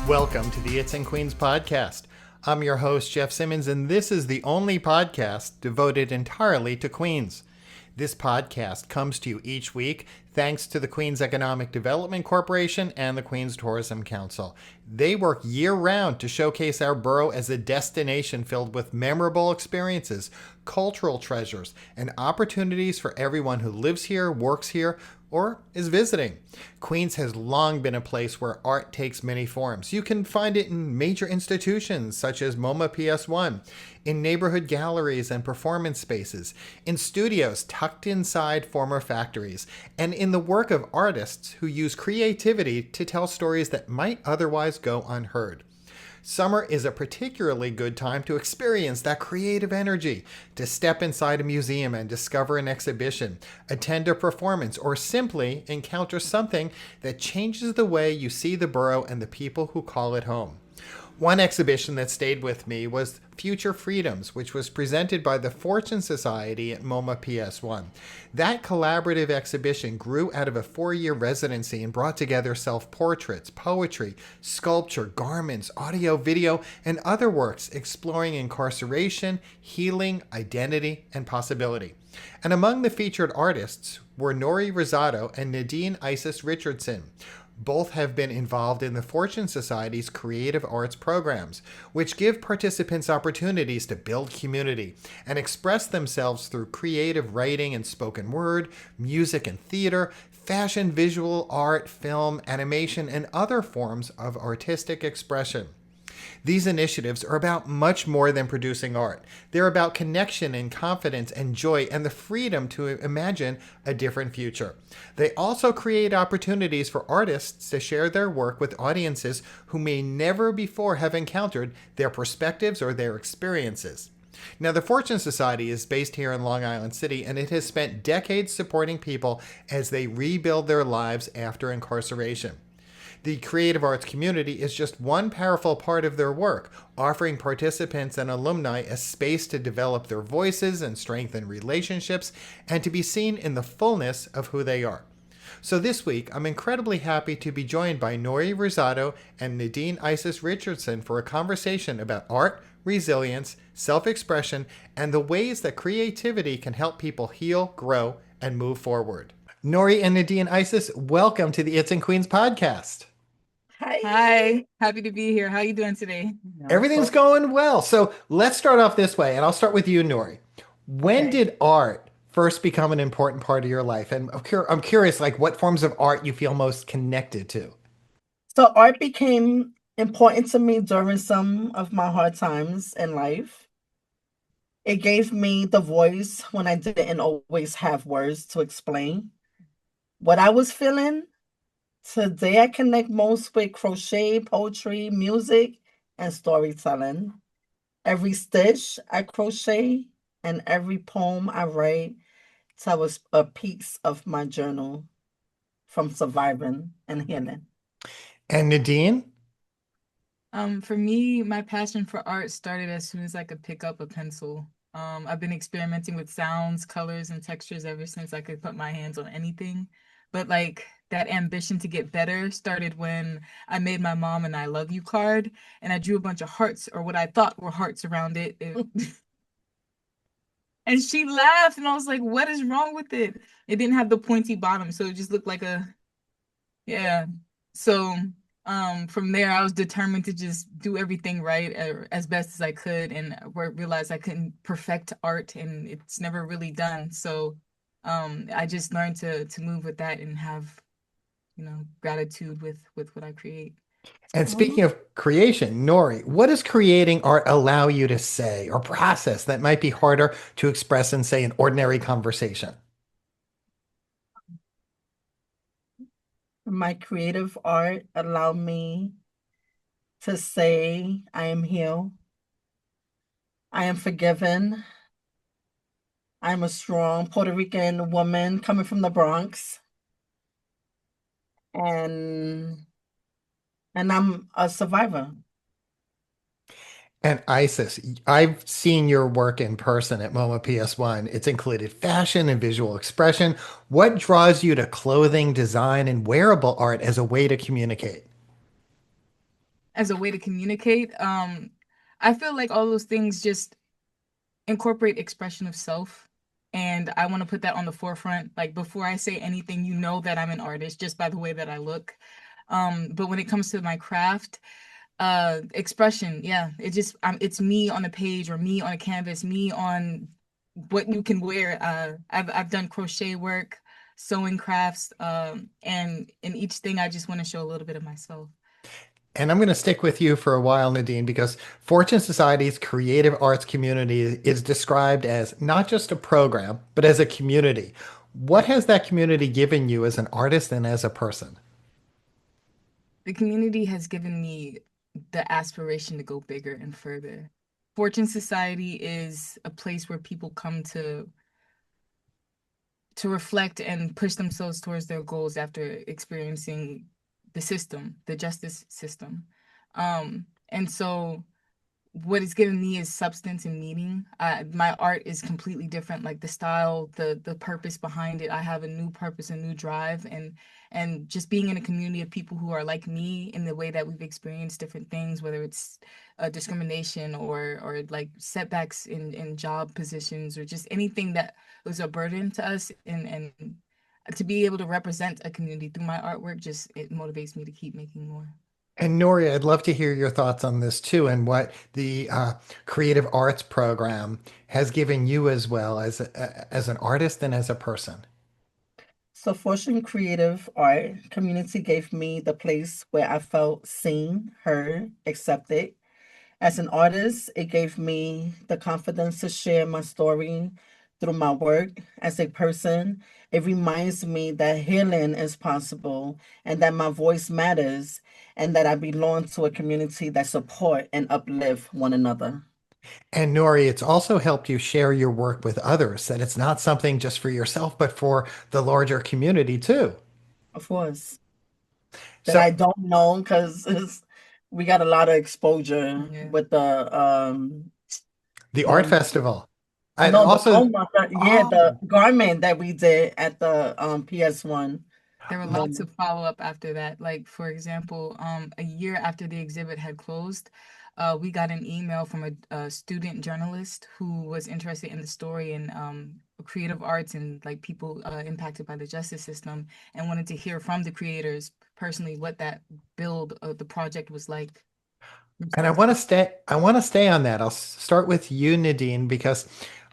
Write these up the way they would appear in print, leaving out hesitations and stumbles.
Welcome to the It's and Queens podcast. I'm your host, Jeff Simmons, and this is the only podcast devoted entirely to Queens. This podcast comes to you each week thanks to the Queens Economic Development Corporation and the Queens Tourism Council. They work year-round to showcase our borough as a destination filled with memorable experiences, cultural treasures, and opportunities for everyone who lives here, works here, or is visiting. Queens has long been a place where art takes many forms. You can find it in major institutions such as MoMA PS1, in neighborhood galleries and performance spaces, in studios tucked inside former factories, and in the work of artists who use creativity to tell stories that might otherwise go unheard. Summer is a particularly good time to experience that creative energy, to step inside a museum and discover an exhibition, attend a performance, or simply encounter something that changes the way you see the borough and the people who call it home. One exhibition that stayed with me was Future Freedoms, which was presented by the Fortune Society at MoMA PS1. That collaborative exhibition grew out of a 4-year residency and brought together self-portraits, poetry, sculpture, garments, audio, video, and other works exploring incarceration, healing, identity, and possibility. And among the featured artists were Rosado and Nadene Richardson. Both have been involved in the Fortune Society's Creative Arts programs, which give participants opportunities to build community and express themselves through creative writing and spoken word, music and theater, fashion, visual art, film, animation, and other forms of artistic expression. These initiatives are about much more than producing art. They're about connection and confidence and joy and the freedom to imagine a different future. They also create opportunities for artists to share their work with audiences who may never before have encountered their perspectives or their experiences. Now, the Fortune Society is based here in Long Island City, and it has spent decades supporting people as they rebuild their lives after incarceration. The creative arts community is just one powerful part of their work, offering participants and alumni a space to develop their voices and strengthen relationships and to be seen in the fullness of who they are. So this week, I'm incredibly happy to be joined by Rosado and Nadene Richardson for a conversation about art, resilience, self-expression, and the ways that creativity can help people heal, grow, and move forward. Nori and Nadene welcome to the It's and Queens podcast. Hi, happy to be here. How are you doing today? Everything's going well. So let's start off this way, and I'll start with you, Nori. When did art first become an important part of your life? And I'm curious, like what forms of art you feel most connected to? So art became important to me during some of my hard times in life. It gave me the voice when I didn't always have words to explain what I was feeling. Today, I connect most with crochet, poetry, music, and storytelling. Every stitch I crochet and every poem I write tells a piece of my journal from surviving and healing. And Nadene? For me, my passion for art started as soon as I could pick up a pencil. I've been experimenting with sounds, colors, and textures ever since I could put my hands on anything. But like that ambition to get better started when I made my mom an I love you card and I drew a bunch of hearts or what I thought were hearts around it. And she laughed and I was like, what is wrong with it? It didn't have the pointy bottom, so it just looked like yeah. So from there I was determined to just do everything right as best as I could and realized I couldn't perfect art and it's never really done. So I just learned to move with that and have, gratitude with what I create. And speaking of creation, Nori, what does creating art allow you to say or process that might be harder to express in, say, an ordinary conversation? My creative art allowed me to say, I am healed. I am forgiven. I'm a strong Puerto Rican woman coming from the Bronx. And I'm a survivor. And Isis, I've seen your work in person at MoMA PS1. It's included fashion and visual expression. What draws you to clothing, design, and wearable art as a way to communicate? as a way to communicate. I feel like all those things just incorporate expression of self. And I want to put that on the forefront. Like before I say anything, you know that I'm an artist just by the way that I look. But when it comes to my craft, expression, yeah, it's me on a page or me on a canvas, me on what you can wear. I've done crochet work, sewing crafts, and in each thing I just want to show a little bit of myself. And I'm going to stick with you for a while, Nadine, because Fortune Society's creative arts community is described as not just a program, but as a community. What has that community given you as an artist and as a person? The community has given me the aspiration to go bigger and further. Fortune Society is a place where people come to reflect and push themselves towards their goals after experiencing the system, the justice system. And so what it's given me is substance and meaning. My art is completely different, like the style, the purpose behind it. I have a new purpose, a new drive, and just being in a community of people who are like me in the way that we've experienced different things, whether it's discrimination or like setbacks in job positions or just anything that was a burden to us, and to be able to represent a community through my artwork, just it motivates me to keep making more. And Nori, I'd love to hear your thoughts on this too, and what the creative arts program has given you as well as an artist and as a person. So Fortune Creative Art Community gave me the place where I felt seen, heard, accepted. As an artist, it gave me the confidence to share my story through my work. As a person, it reminds me that healing is possible and that my voice matters and that I belong to a community that support and uplift one another. And Nori, it's also helped you share your work with others, that it's not something just for yourself, but for the larger community too. Of course, that So I don't know because we got a lot of exposure Yeah. with the art the festival. I no the also, oh my God, yeah, the oh, garment that we did at the PS1 There were lots moment. of follow-up after that. Like, for example, a year after the exhibit had closed, we got an email from a student journalist who was interested in the story and creative arts and like people impacted by the justice system and wanted to hear from the creators personally what that build of the project was like from and start to finish. I want to stay on that. I'll start with you, Nadine, because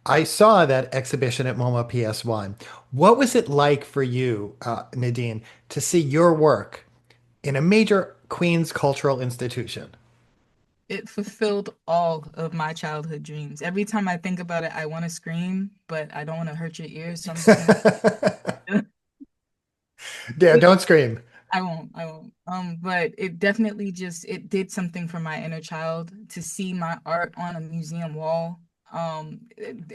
I saw that exhibition at MoMA PS1. What was it like for you, Nadine, to see your work in a major Queens cultural institution? It fulfilled all of my childhood dreams. Every time I think about it, I want to scream, but I don't want to hurt your ears, so I'm just gonna. Yeah, don't scream. I won't. But it definitely just it did something for my inner child to see my art on a museum wall.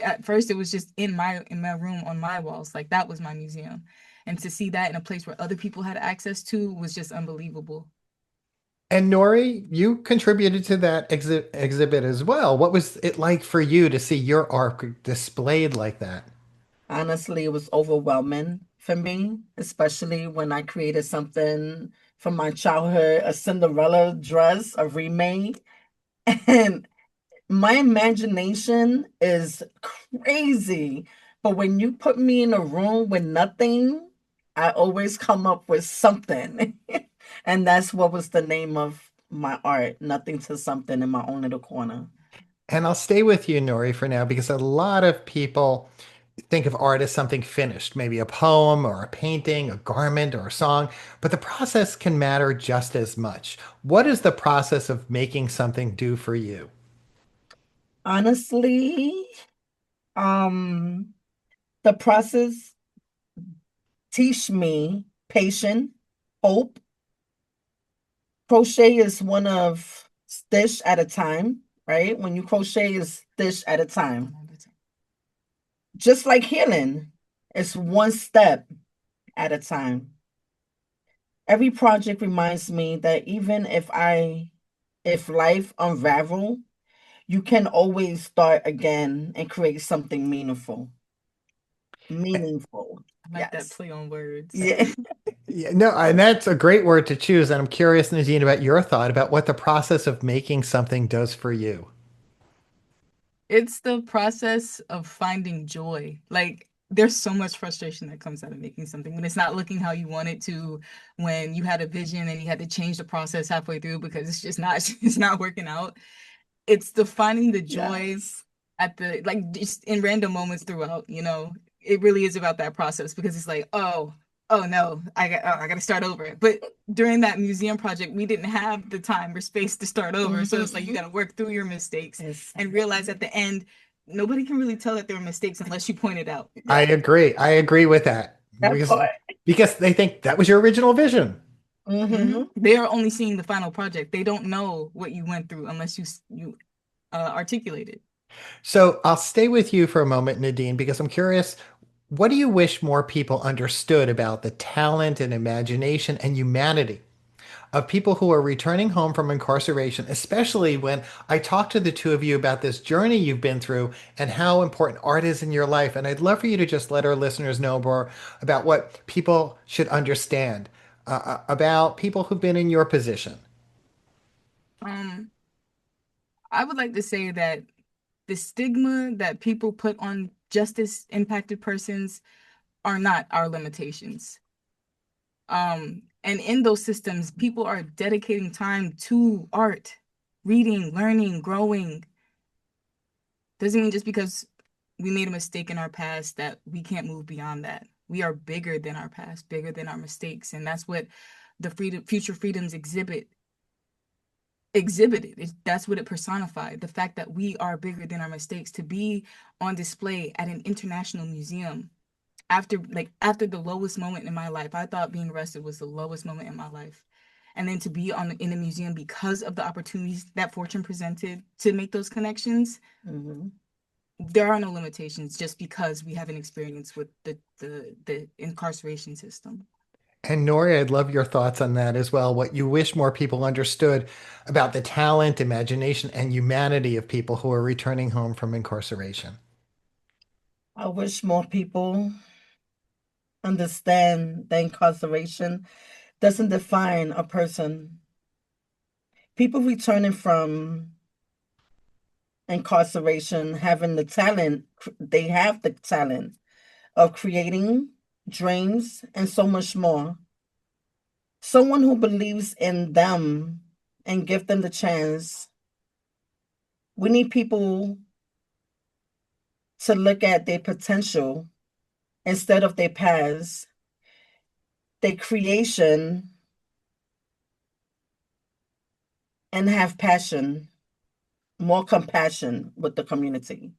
At first it was just in my room on my walls, like that was my museum. And to see that in a place where other people had access to was just unbelievable. And Nori, you contributed to that exhibit as well. What was it like for you to see your art displayed like that? Honestly, it was overwhelming for me, especially when I created something from my childhood, a Cinderella dress, a remake. And my imagination is crazy. But when you put me in a room with nothing, I always come up with something. And that's what was the name of my art, Nothing to Something in my own little corner. And I'll stay with you, Nori, for now, because a lot of people think of art as something finished, maybe a poem or a painting, a garment or a song, but the process can matter just as much. What is the process of making something do for you? Honestly, um, the process teach me patience, hope. Crochet is one of stitch at a time, right? When you crochet is stitch at a time. Just like healing, it's one step at a time. Every project reminds me that even if life unravel, you can always start again and create something meaningful. Meaningful. I like that Yes. play on words. Yeah. Yeah, no, and that's a great word to choose. And I'm curious, Nadine, about your thought about what the process of making something does for you. It's the process of finding joy. Like there's so much frustration that comes out of making something when it's not looking how you want it to, when you had a vision and you had to change the process halfway through because it's just not it's not working out. It's the finding the joys Yes. at the like just in random moments throughout, you know. It really is about that process because it's like, oh no, I got to start over. But during that museum project, we didn't have the time or space to start over. So it's like you got to work through your mistakes Yes. and realize at the end nobody can really tell that there were mistakes unless you point it out. I Yeah, agree. I agree with that that because part. because they think that was your original vision. They are only seeing the final project. They don't know what you went through unless you articulate it. So I'll stay with you for a moment, Nadine, because I'm curious, what do you wish more people understood about the talent and imagination and humanity of people who are returning home from incarceration, especially when I talk to the two of you about this journey you've been through and how important art is in your life? And I'd love for you to just let our listeners know more about what people should understand about people who've been in your position. Um, I would like to say that the stigma that people put on justice impacted persons are not our limitations. And in those systems, people are dedicating time to art, reading, learning, growing. Doesn't mean just because we made a mistake in our past that we can't move beyond that. We are bigger than our past, bigger than our mistakes, and that's what the future freedoms exhibited. That's what it personified. The fact that we are bigger than our mistakes, to be on display at an international museum after the lowest moment in my life. I thought being arrested was the lowest moment in my life. And then to be in a museum because of the opportunities that fortune presented to make those connections, Hmm. there are no limitations just because we have an experience with the incarceration system. And Nori, I'd love your thoughts on that as well. What you wish more people understood about the talent, imagination, and humanity of people who are returning home from incarceration. I wish more people understand that incarceration doesn't define a person. People returning from incarceration having the talent, they have the talent of creating dreams and so much more. Someone who believes in them and give them the chance. We need people to look at their potential instead of their past, their creation, and have passion, more compassion with the community.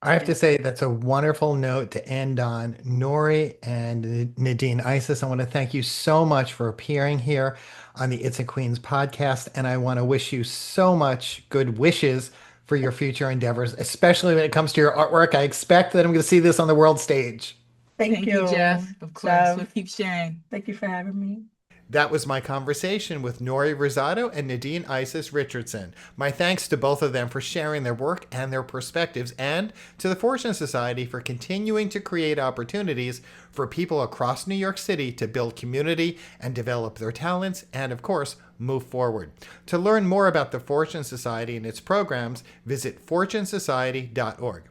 I have to Yeah. say that's a wonderful note to end on. Nori and Nadine Isis, I want to thank you so much for appearing here on the It's a Queens podcast. And I want to wish you so much good wishes for your future endeavors, especially when it comes to your artwork. I expect that I'm going to see this on the world stage. Thank Thank you, you, Jeff. Of course, we'll Jeff. keep sharing. Thank you for having me. That was my conversation with Nori Rosado and Nadine Isis Richardson. My thanks to both of them for sharing their work and their perspectives, and to the Fortune Society for continuing to create opportunities for people across New York City to build community and develop their talents and, of course, move forward. To learn more about the Fortune Society and its programs, visit fortunesociety.org.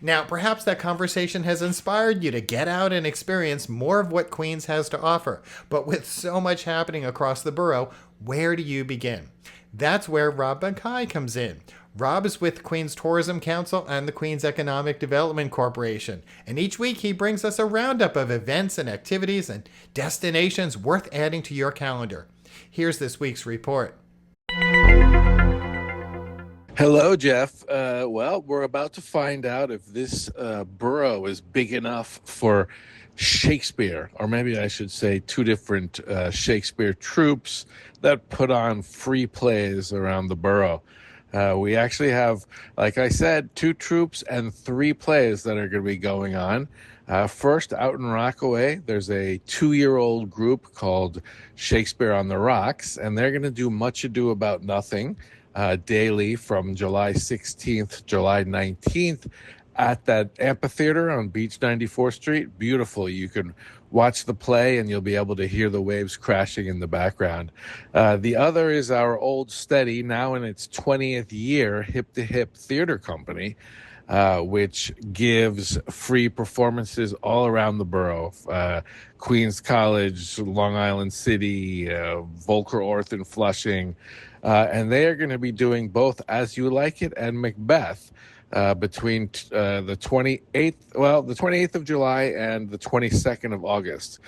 Now, perhaps that conversation has inspired you to get out and experience more of what Queens has to offer. But with so much happening across the borough, where do you begin? That's where Rob Mackay comes in. Rob is with Queens Tourism Council and the Queens Economic Development Corporation, and each week he brings us a roundup of events and activities and destinations worth adding to your calendar. Here's this week's report. Hello, Jeff. Well, we're about to find out if this borough is big enough for Shakespeare, or maybe I should say two different Shakespeare troupes that put on free plays around the borough. We actually have, like I said, two troupes and three plays that are going to be going on. First, out in Rockaway, there's a 2-year-old group called Shakespeare on the Rocks, and they're going to do Much Ado About Nothing daily from July 16th, July 19th at that amphitheater on Beach 94th Street. Beautiful. You can watch the play and you'll be able to hear the waves crashing in the background. The other is our old steady, now in its 20th year, Hip to Hip Theater Company, which gives free performances all around the borough. Queens College, Long Island City, Volker Orth in Flushing. And they are going to be doing both As You Like It and Macbeth between the 28th of July and the 22nd of August.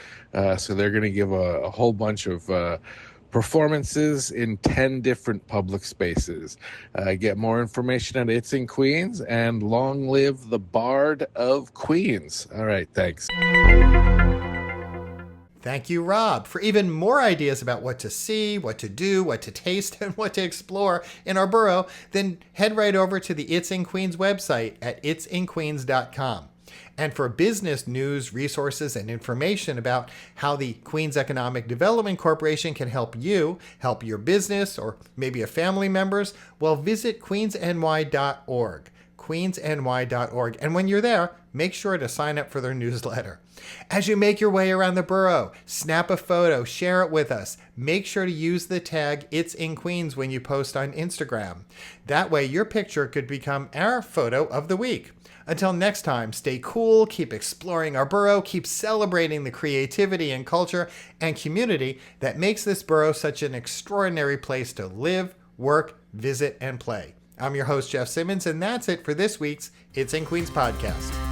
So they're going to give a whole bunch of performances in 10 different public spaces. Get more information at It's in Queens, and long live the Bard of Queens. All right, thanks. Thank you, Rob. For even more ideas about what to see, what to do, what to taste, and what to explore in our borough, then head right over to the It's in Queens website at itsinqueens.com. And for business news, resources, and information about how the Queens Economic Development Corporation can help you, help your business, or maybe a family members, well, visit queensny.org. queensny.org. And when you're there, make sure to sign up for their newsletter. As you make your way around the borough, snap a photo, share it with us. Make sure to use the tag It's in Queens when you post on Instagram. That way your picture could become our photo of the week. Until next time, stay cool, keep exploring our borough, keep celebrating the creativity and culture and community that makes this borough such an extraordinary place to live, work, visit, and play. I'm your host, Jeff Simmons, and that's it for this week's It's in Queens podcast.